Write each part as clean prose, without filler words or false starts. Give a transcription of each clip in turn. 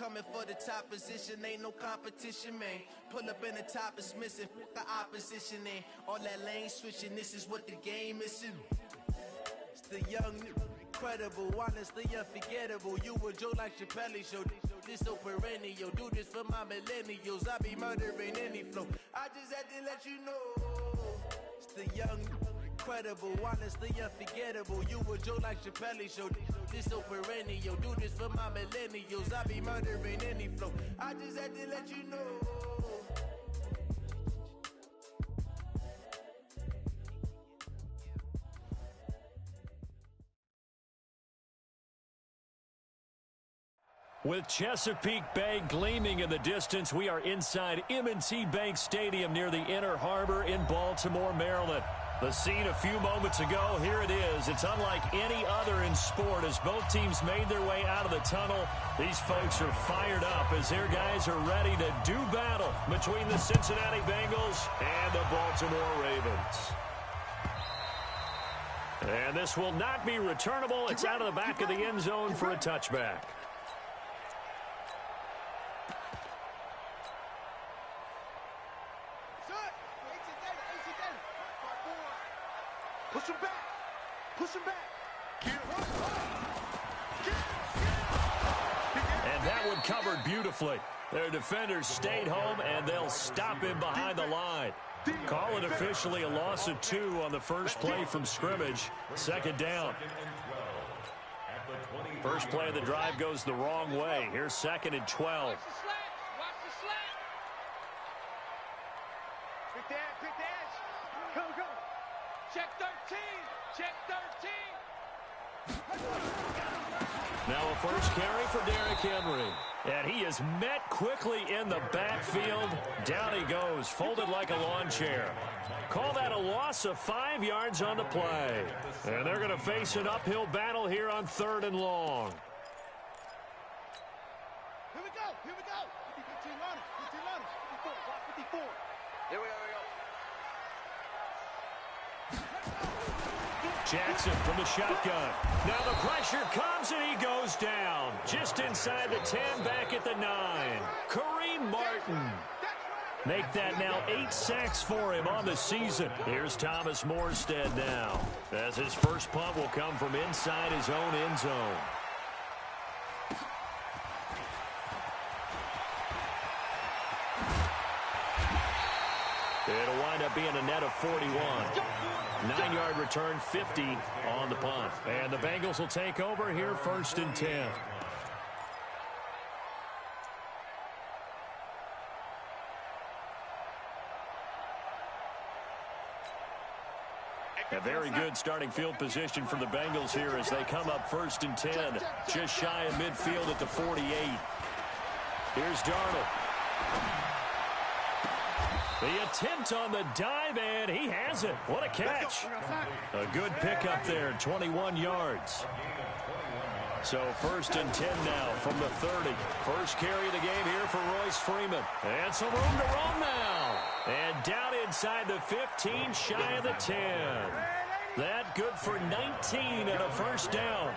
coming for the top position, ain't no competition, man. Pull up in the top is missing, the opposition in. All that lane switching, this is what the game is. It's the young, incredible, honestly unforgettable. You a Joe like Chappelle show. This so perennial, do this for my millennials. I be murdering any flow. I just had to let you know. It's the young, incredible, honestly unforgettable. You a Joe like Chappelle show. This so perennial, do this for my millennials. I be murdering any flow. I just had to let you know. With Chesapeake Bay gleaming in the distance, we are inside M&T Bank Stadium near the Inner Harbor in Baltimore, Maryland. The scene a few moments ago, here it is. It's unlike any other in sport as both teams made their way out of the tunnel. These folks are fired up as their guys are ready to do battle between the Cincinnati Bengals and the Baltimore Ravens. And this will not be returnable. It's out of the back of the end zone for a touchback. Push him back. Push him back. And that one covered beautifully. Their defenders stayed home, and they'll stop him behind the line. Call it officially a loss of 2 on the first play from scrimmage. Second down. First play of the drive goes the wrong way. Here's 2nd and 12. Check 13. Check 13. Now a first carry for Derrick Henry. And he is met quickly in the backfield. Down he goes, folded like a lawn chair. Call that a loss of 5 yards on the play. And they're going to face an uphill battle here on 3rd and long. Here we go. Here we go. 15 runners. 15 runners. 54. Block 54. Here we go. Jackson from the shotgun. Now the pressure comes and he goes down. Just inside the 10, back at the 9. Kareem Martin. Make that now 8 sacks for him on the season. Here's Thomas Morstead now, as his first punt will come from inside his own end zone. It'll wind up being a net of 41. 9-yard return, 50 on the punt. And the Bengals will take over here, 1st and 10. A very good starting field position for the Bengals here as they come up 1st and 10. Just shy of midfield at the 48. Here's Darnold. The attempt on the dive, and he has it. What a catch. A good pickup there, 21 yards. So 1st and 10 now from the 30. First carry of the game here for Royce Freeman. And some room to roam now. And down inside the 15, shy of the 10. That good for 19 and a first down.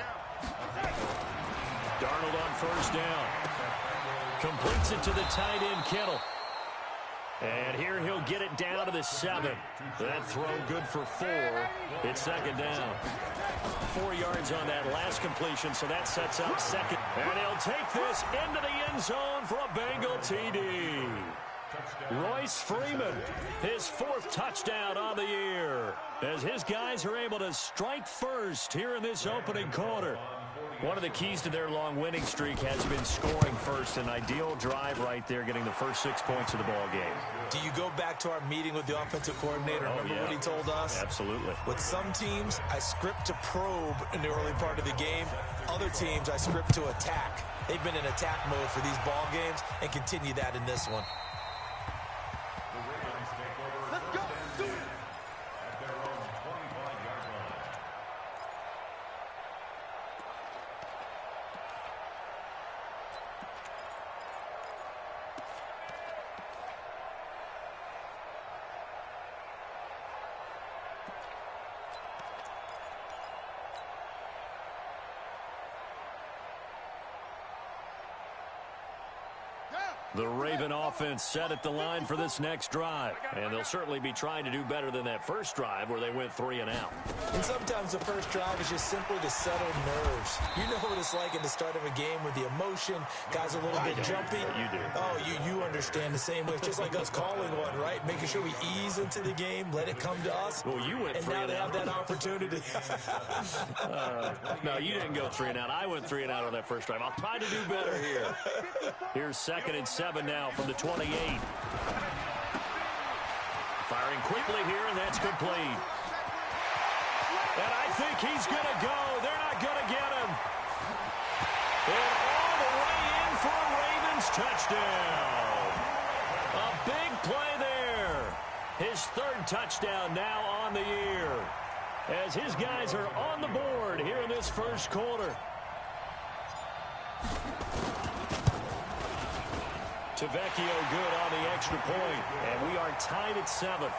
Darnold on first down. Completes it to the tight end, Kittle. And here he'll get it down to the 7. That throw good for 4. It's 2nd down. 4 yards on that last completion, so that sets up 2nd. And he'll take this into the end zone for a Bengal TD. Royce Freeman, his 4th touchdown on the year, as his guys are able to strike first here in this opening quarter. One of the keys to their long winning streak has been scoring first. An ideal drive right there, getting the first 6 points of the ball game. Do you go back to our meeting with the offensive coordinator? Remember what he told us? Absolutely. With some teams, I script to probe in the early part of the game. Other teams, I script to attack. They've been in attack mode for these ball games and continue that in this one. Let's go. Do it. The Raven offense set at the line for this next drive. And they'll certainly be trying to do better than that first drive where they went 3 and out. And sometimes the first drive is just simply to settle nerves. You know what it's like at the start of a game with the emotion. Guys are a little bit jumpy. You do. Oh, you understand the same way. It's just like us calling one, right? Making sure we ease into the game, let it come to us. Well, you went 3 and out. And now they have that opportunity. No, you didn't go 3 and out. I went 3 and out on that first drive. I'll try to do better here. Here's 2nd and 7 now from the 28. Firing quickly here, and that's complete. And I think he's going to go. They're not going to get him. And all the way in for a Ravens touchdown. A big play there. His 3rd touchdown now on the year, as his guys are on the board here in this first quarter. Tavecchio good on the extra point, and we are tied at 7.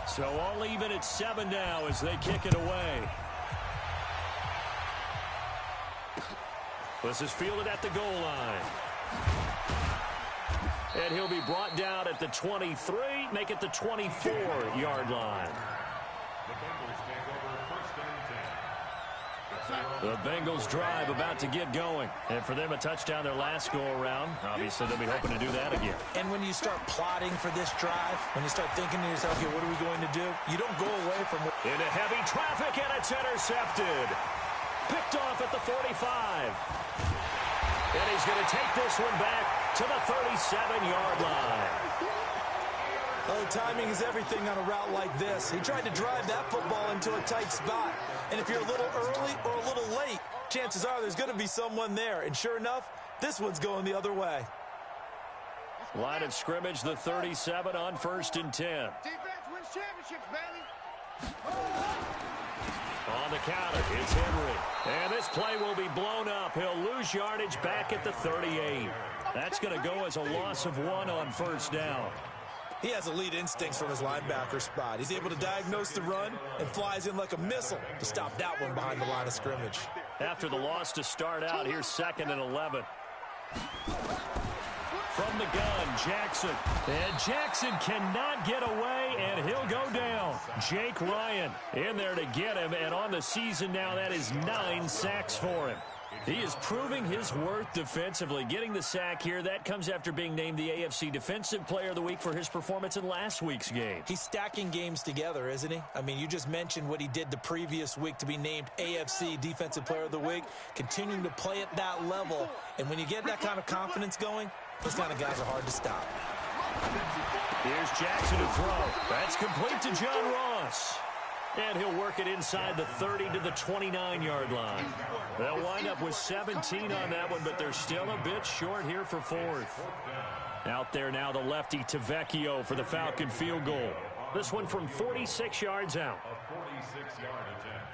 So all even at 7 now as they kick it away. This is fielded at the goal line. And he'll be brought down at the 23, make it the 24-yard line. The Bengals drive about to get going. And for them, a touchdown their last go-around. Obviously, they'll be hoping to do that again. And when you start plotting for this drive, when you start thinking to yourself, okay, what are we going to do? You don't go away from what... Into heavy traffic, and it's intercepted. Picked off at the 45. And he's going to take this one back to the 37-yard line. Oh, timing is everything on a route like this. He tried to drive that football into a tight spot. And if you're a little early or a little late, chances are there's going to be someone there. And sure enough, this one's going the other way. Line of scrimmage, the 37 on 1st and 10. Defense wins championships, baby. On the counter, it's Henry. And this play will be blown up. He'll lose yardage back at the 38. That's going to go as a loss of 1 on 1st down. He has elite instincts from his linebacker spot. He's able to diagnose the run and flies in like a missile to stop that one behind the line of scrimmage. After the loss to start out, here's 2nd and 11. From the gun, Jackson. And Jackson cannot get away, and he'll go down. Jake Ryan in there to get him, and on the season now, that is 9 sacks for him. He is proving his worth defensively. Getting the sack here, that comes after being named the AFC Defensive Player of the Week for his performance in last week's game. He's stacking games together, isn't he? I mean, you just mentioned what he did the previous week to be named AFC Defensive Player of the Week, continuing to play at that level. And when you get that kind of confidence going, those kind of guys are hard to stop. Here's Jackson to throw. That's complete to John Ross. And he'll work it inside the 30 to the 29-yard line. They'll wind up with 17 on that one, but they're still a bit short here for 4th. Out there now, the lefty Tavecchio for the Falcon field goal. This one from 46 yards out. A 46-yard attempt.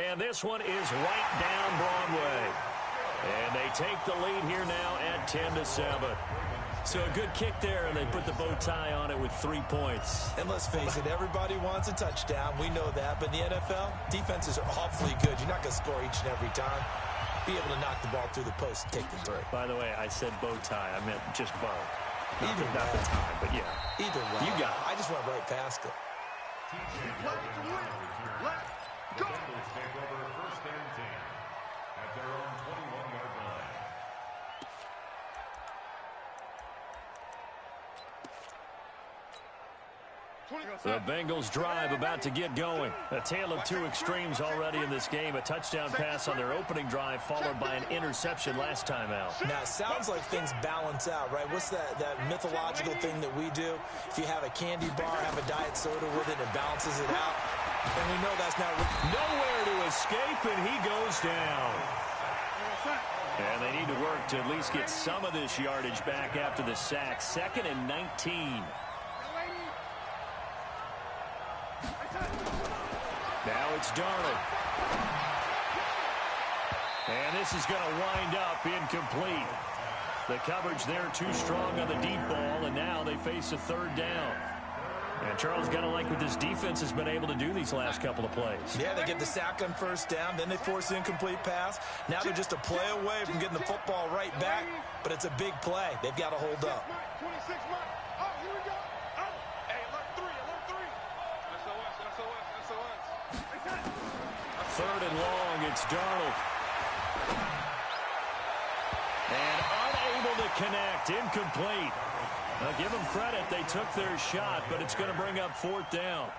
And this one is right down Broadway. And they take the lead here now at 10-7. So a good kick there, and they put the bow tie on it with 3 points. And let's face it, everybody wants a touchdown. We know that. But in the NFL, defenses are awfully good. You're not going to score each and every time. Be able to knock the ball through the post and take the three. By the way, I said bow tie. I meant just bow. Not Either the way. tie, but yeah. Either way. You got it. I just went right past it. Let's go. The Bengals take over 1st and 10 at their own 21-yard line. The Bengals drive about to get going. A tale of two extremes already in this game. A touchdown pass on their opening drive followed by an interception last time out. Now, it sounds like things balance out, right? What's that mythological thing that we do? If you have a candy bar, have a diet soda with it, it balances it out. And we know that's not... Nowhere to escape, and he goes down. And they need to work to at least get some of this yardage back after the sack. 2nd and 19. Now it's Darnold. And this is going to wind up incomplete. The coverage there too strong on the deep ball, and now they face a third down. And Charles, got to like what this defense has been able to do these last couple of plays. Yeah, they get the sack on first down, then they force the incomplete pass. Now they're just a play away from getting the football right back, but it's a big play. They've got to hold up. 26 Mike. Oh, here we go. Oh, hey, alert 3. SOS. Third and long, it's Darnold. And unable to connect, incomplete. Now, give them credit, they took their shot, but it's going to bring up fourth down.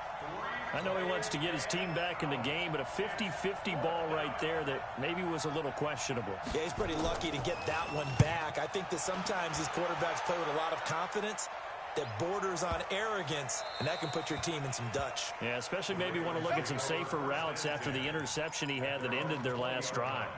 I know he wants to get his team back in the game, but a 50-50 ball right there that maybe was a little questionable. Yeah, he's pretty lucky to get that one back. I think that sometimes these quarterbacks play with a lot of confidence that borders on arrogance, and that can put your team in some Dutch. Yeah, especially maybe want to look at some safer routes after the interception he had that ended their last drive.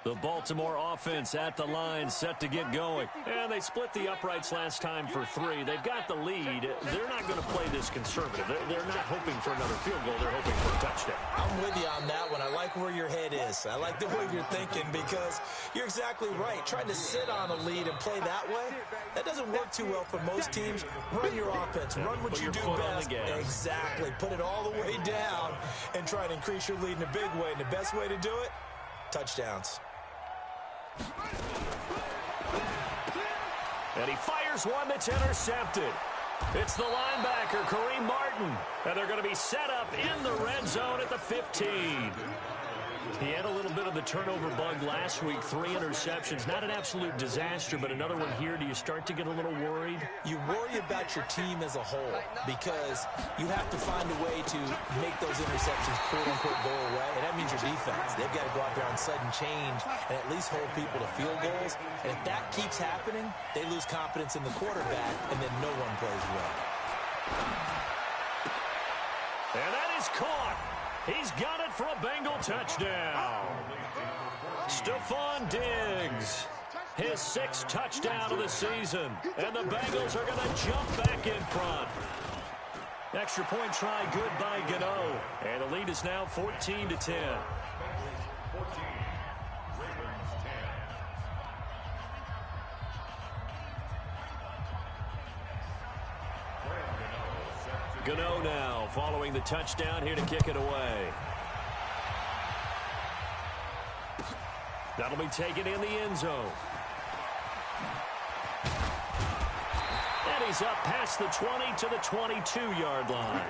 The Baltimore offense at the line, set to get going. And they split the uprights last time for 3. They've got the lead. They're not going to play this conservative. They're not hoping for another field goal. They're hoping for a touchdown. I'm with you on that one. I like where your head is. I like the way you're thinking because you're exactly right. Trying to sit on a lead and play that way, that doesn't work too well for most teams. Run your offense. Run what you do best. Exactly. Put it all the way down and try to increase your lead in a big way. And the best way to do it, touchdowns. And he fires one that's intercepted. It's the linebacker, Kareem Martin. And they're going to be set up in the red zone at the 15. He had a little bit of the turnover bug last week, 3 interceptions. Not an absolute disaster, but another one here. Do you start to get a little worried? You worry about your team as a whole because you have to find a way to make those interceptions quote-unquote go away, and that means your defense. They've got to go out there on sudden change and at least hold people to field goals. And if that keeps happening, they lose confidence in the quarterback, and then no one plays well. And that is caught. He's got it for a Bengal touchdown. Stephon Diggs, his 6th touchdown of the season. And the Bengals are going to jump back in front. Extra point try good by Gano. And the lead is now 14-10. 14. Gano now following the touchdown here to kick it away. That'll be taken in the end zone. And he's up past the 20 to the 22-yard line.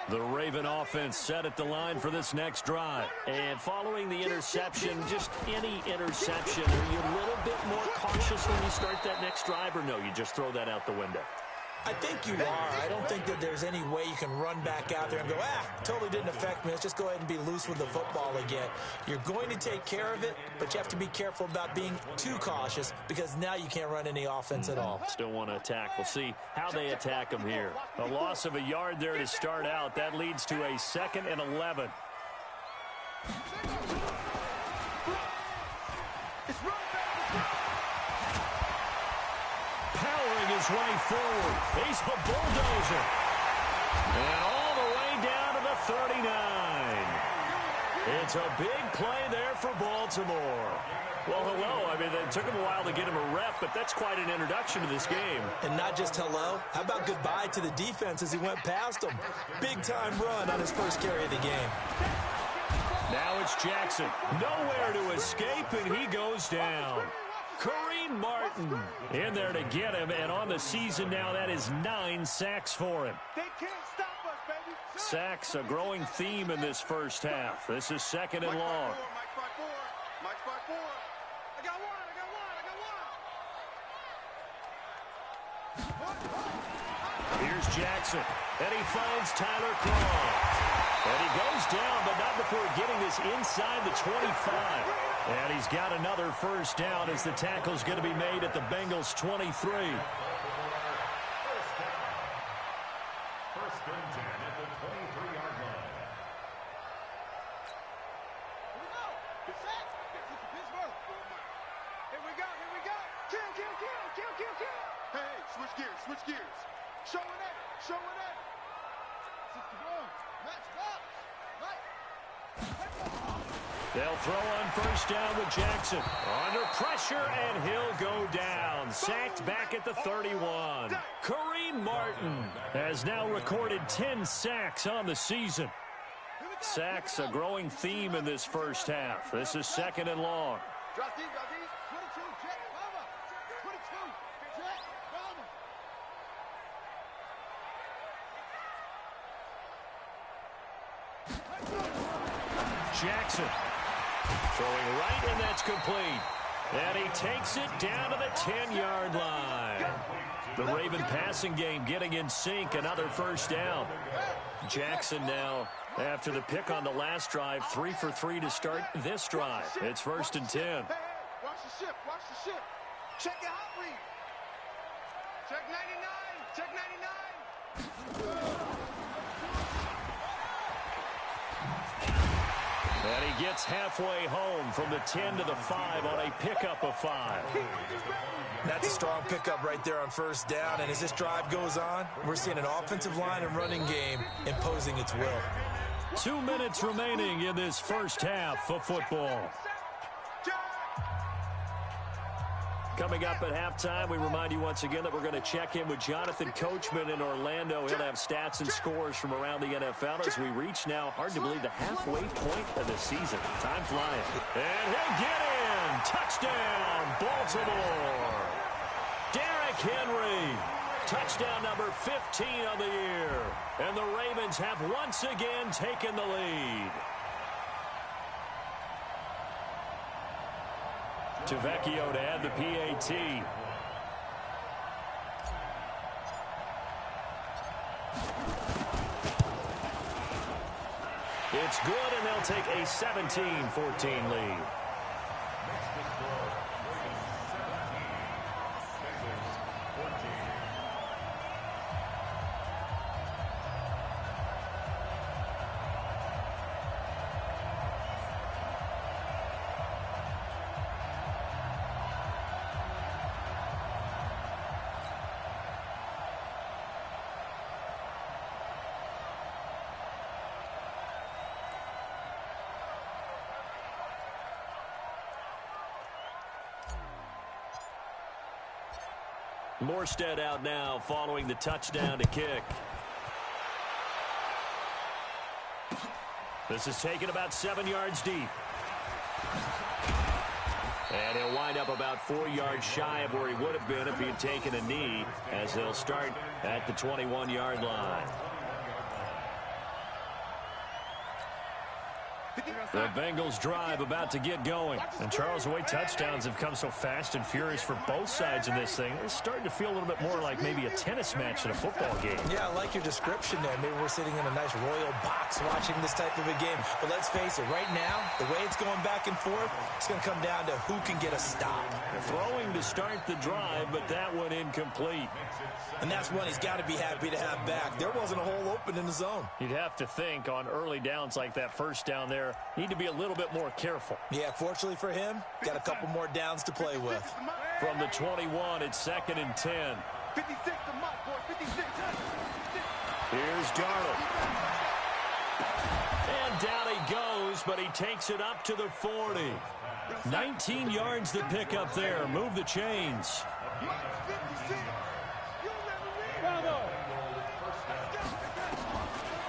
The Raven offense set at the line for this next drive. And following the interception, just any interception, are you a little bit more cautious when you start that next drive, or no, you just throw that out the window? I think you are. I don't think that there's any way you can run back out there and go, totally didn't affect me. Let's just go ahead and be loose with the football again. You're going to take care of it, but you have to be careful about being too cautious because now you can't run any offense at all. Still want to attack. We'll see how they attack them here. A loss of a yard there to start out. That leads to a 2nd and 11. Powering his way forward. He's a bulldozer. And all the way down to the 39. It's a big play there for Baltimore. Well, hello. I mean, it took him a while to get him a rep, but that's quite an introduction to this game. And not just hello. How about goodbye to the defense as he went past him? Big-time run on his first carry of the game. Now it's Jackson. Nowhere to escape, and he goes down. Kareem Martin in there to get him, and on the season now, that is 9 sacks for him. They can't stop us, baby. Sacks, a growing theme in this first half. This is 2nd and long. Mike 5-4. I got one. Here's Jackson, and he finds Tyler Kroft. And he goes down, but not before getting this inside the 25. And he's got another first down as the tackle's going to be made at the Bengals' 23. First and 10 at the 23-yard line. Here we go, here we go. Kill, kill, kill, kill, kill, kill. Hey, switch gears, switch gears. Show it at, show it at. 61. Match box. They'll throw on first down with Jackson. Under pressure, and he'll go down. Sacked back at the 31. Kareem Martin has now recorded 10 sacks on the season. Sacks a growing theme in this first half. This is second and long. Drop deep, 22, check, mama. 22, check, mama. Jackson throwing right, and that's complete. And he takes it down to the 10-yard line. The Raven passing game getting in sync. Another first down. Jackson now, after the pick on the last drive, 3 for 3 to start this drive. It's first and 10. Hey, watch the ship, watch the ship. Check your hot read. Check 99, check 99. And he gets halfway home from the 10 to the 5 on a pickup of 5. That's a strong pickup right there on first down. And as this drive goes on, we're seeing an offensive line and running game imposing its will. 2 minutes remaining in this first half of football. Coming up at halftime, we remind you once again that we're going to check in with Jonathan Coachman in Orlando. He'll have stats and scores from around the NFL as we reach now, hard to believe, the halfway point of the season. Time flying. And he'll get in. Touchdown, Baltimore. Derrick Henry. Touchdown number 15 on the year. And the Ravens have once again taken the lead. Tavecchio to add the PAT. It's good, and they'll take a 17-14 lead. Morstead out now following the touchdown to kick. This is taken about 7 yards deep. And he'll wind up about 4 yards shy of where he would have been if he had taken a knee, as they'll start at the 21-yard line. The Bengals drive about to get going. And Charles, the way touchdowns have come so fast and furious for both sides in this thing, it's starting to feel a little bit more like maybe a tennis match than a football game. Yeah, I like your description there. Maybe we're sitting in a nice royal box watching this type of a game. But let's face it, right now, the way it's going back and forth, it's going to come down to who can get a stop. Throwing to start the drive, but that one incomplete. And that's one he's got to be happy to have back. There wasn't a hole open in the zone. You'd have to think on early downs like that first down there, need to be a little bit more careful. Yeah, fortunately for him, got a couple more downs to play with. From the 21, it's second and 10. 56 to Mike, boy, 56. Here's Darnold. And down he goes, but he takes it up to the 40. 19 yards to pick up there. Move the chains.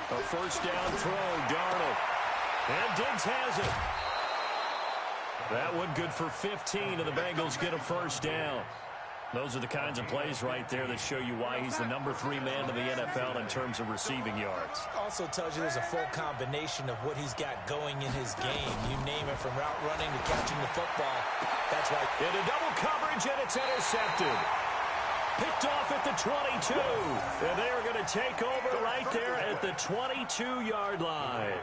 A first down throw, Darnold. And Diggs has it. That one good for 15, and the Bengals get a first down. Those are the kinds of plays right there that show you why he's the number 3 man in the NFL in terms of receiving yards. Also tells you there's a full combination of what he's got going in his game. You name it, from route running to catching the football. That's why. Into double coverage, and it's intercepted. Picked off at the 22. And they are going to take over right there at the 22-yard line.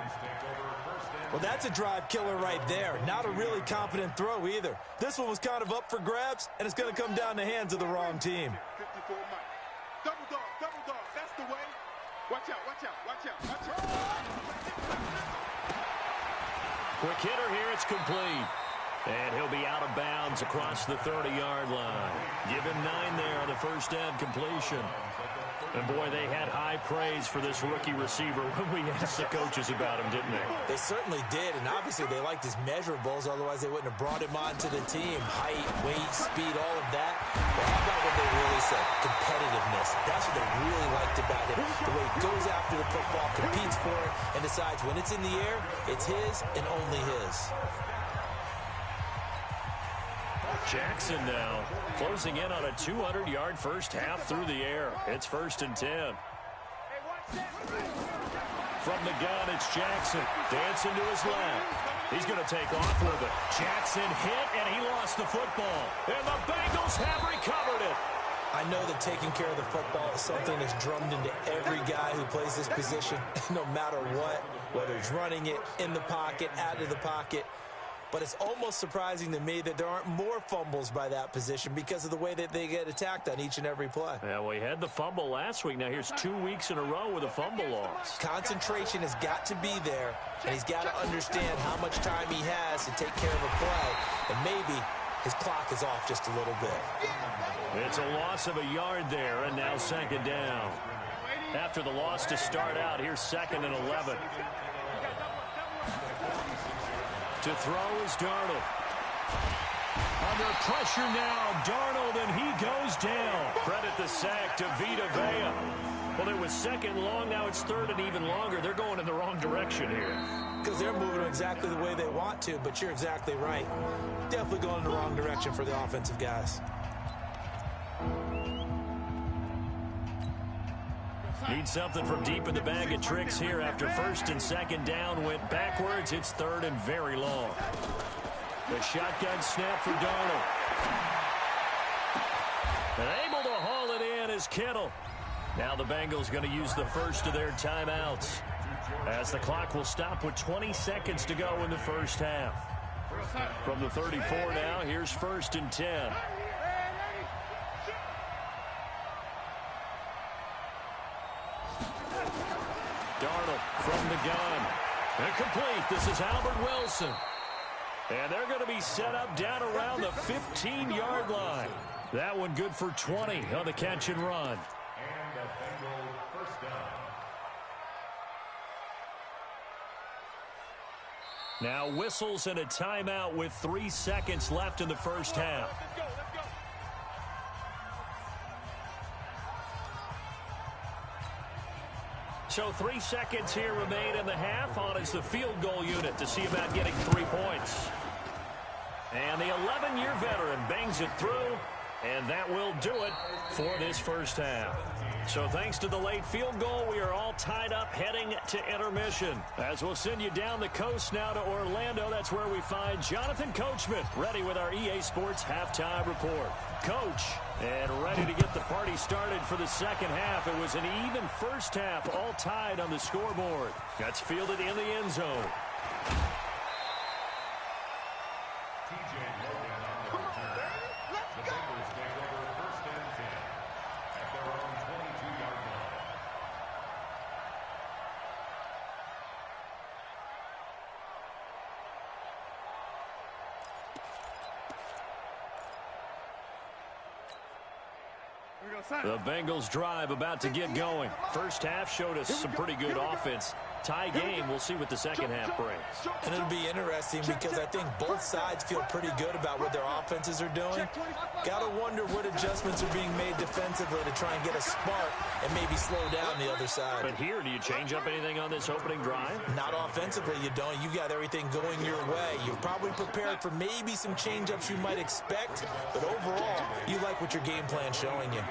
Well, that's a drive killer right there. Not a really confident throw either. This one was kind of up for grabs, and it's going to come down the hands of the wrong team. 54 Mike. Double dog. That's the way. Watch out. Quick hitter here. It's complete. And he'll be out of bounds across the 30-yard line. Give him 9 there on the first down completion. And, boy, they had high praise for this rookie receiver when we asked the coaches about him, didn't they? They certainly did, and obviously they liked his measurables. Otherwise, they wouldn't have brought him onto the team. Height, weight, speed, all of that. But how about what they really said? Competitiveness. That's what they really liked about him. The way he goes after the football, competes for it, and decides when it's in the air, it's his and only his. Jackson now closing in on a 200-yard first half through the air. It's 1st and 10. From the gun, it's Jackson. Dancing to his left. He's going to take off with it. Jackson hit, and he lost the football. And the Bengals have recovered it. I know that taking care of the football is something that's drummed into every guy who plays this position, no matter what, whether he's running it, in the pocket, out of the pocket. But it's almost surprising to me that there aren't more fumbles by that position because of the way that they get attacked on each and every play. Yeah, well, he had the fumble last week. Now here's 2 weeks in a row with a fumble loss. Concentration has got to be there, and he's got to understand how much time he has to take care of a play. And maybe his clock is off just a little bit. It's a loss of a yard there, and now 2nd down. After the loss to start out, here's 2nd and 11. To throw is Darnold. Under pressure now, Darnold, and he goes down. Credit the sack to Vita Vea. Well, it was 2nd long, now it's 3rd and even longer. They're going in the wrong direction here. Because they're moving exactly the way they want to, but you're exactly right. Definitely going in the wrong direction for the offensive guys. Need something from deep in the bag of tricks here after 1st and 2nd down went backwards. It's 3rd and very long. The shotgun snap for Darnold. And able to haul it in is Kittle. Now the Bengals going to use the first of their timeouts as the clock will stop with 20 seconds to go in the first half. From the 34 now, here's 1st and 10. Darnold from the gun. And complete. This is Albert Wilson. And they're going to be set up down around the 15-yard line. That one good for 20 on the catch and run. And the Bengals first down. Now whistles and a timeout with 3 seconds left in the first half. So 3 seconds here remain in the half. On is the field goal unit to see about getting 3 points. And the 11-year veteran bangs it through, and that will do it for this first half. So thanks to the late field goal, we are all tied up heading to intermission. As we'll send you down the coast now to Orlando, that's where we find Jonathan Coachman ready with our EA Sports halftime report. Coach, and ready to get the party started for the second half. It was an even first half, all tied on the scoreboard. That's fielded in the end zone. The Bengals drive about to get going. First half showed us some pretty good offense. Tie game. We'll see what the second half brings. And it'll be interesting because I think both sides feel pretty good about what their offenses are doing. Got to wonder what adjustments are being made defensively to try and get a spark and maybe slow down the other side. But here, do you change up anything on this opening drive? Not offensively, you don't. You got everything going your way. You're probably prepared for maybe some change-ups you might expect, but overall, you like what your game plan's showing you.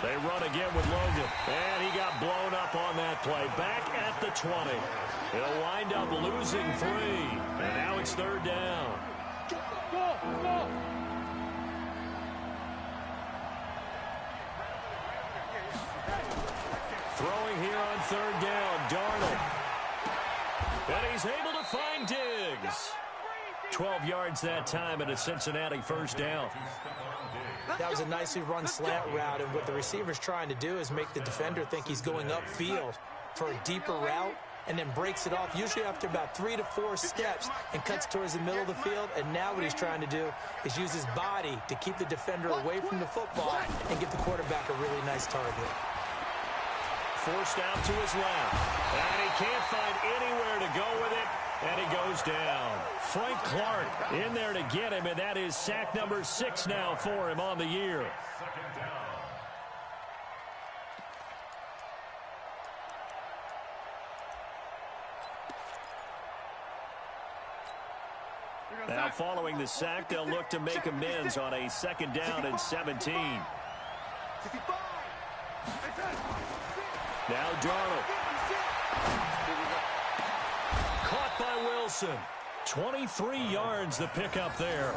They run again with Logan, and he got blown up on that play. Back at the 20. He'll wind up losing 3, and now it's third down. Throwing here on third down, Darnold. And he's able to find Diggs. 12 yards that time and a Cincinnati first down. That was a nicely run slant route, and what the receiver's trying to do is make the defender think he's going upfield for a deeper route. and then breaks it off, usually after about 3 to 4 steps, and cuts towards the middle of the field. And now what he's trying to do is use his body to keep the defender away from the football and give the quarterback a really nice target. Forced out to his left, and he can't find anywhere to go with it, and he goes down. Frank Clark in there to get him, and that is sack number 6 now for him on the year. Now following the sack, they'll look to make amends on a 2nd down and 17. Now Darnold. Caught by Wilson. 23 yards the pickup there.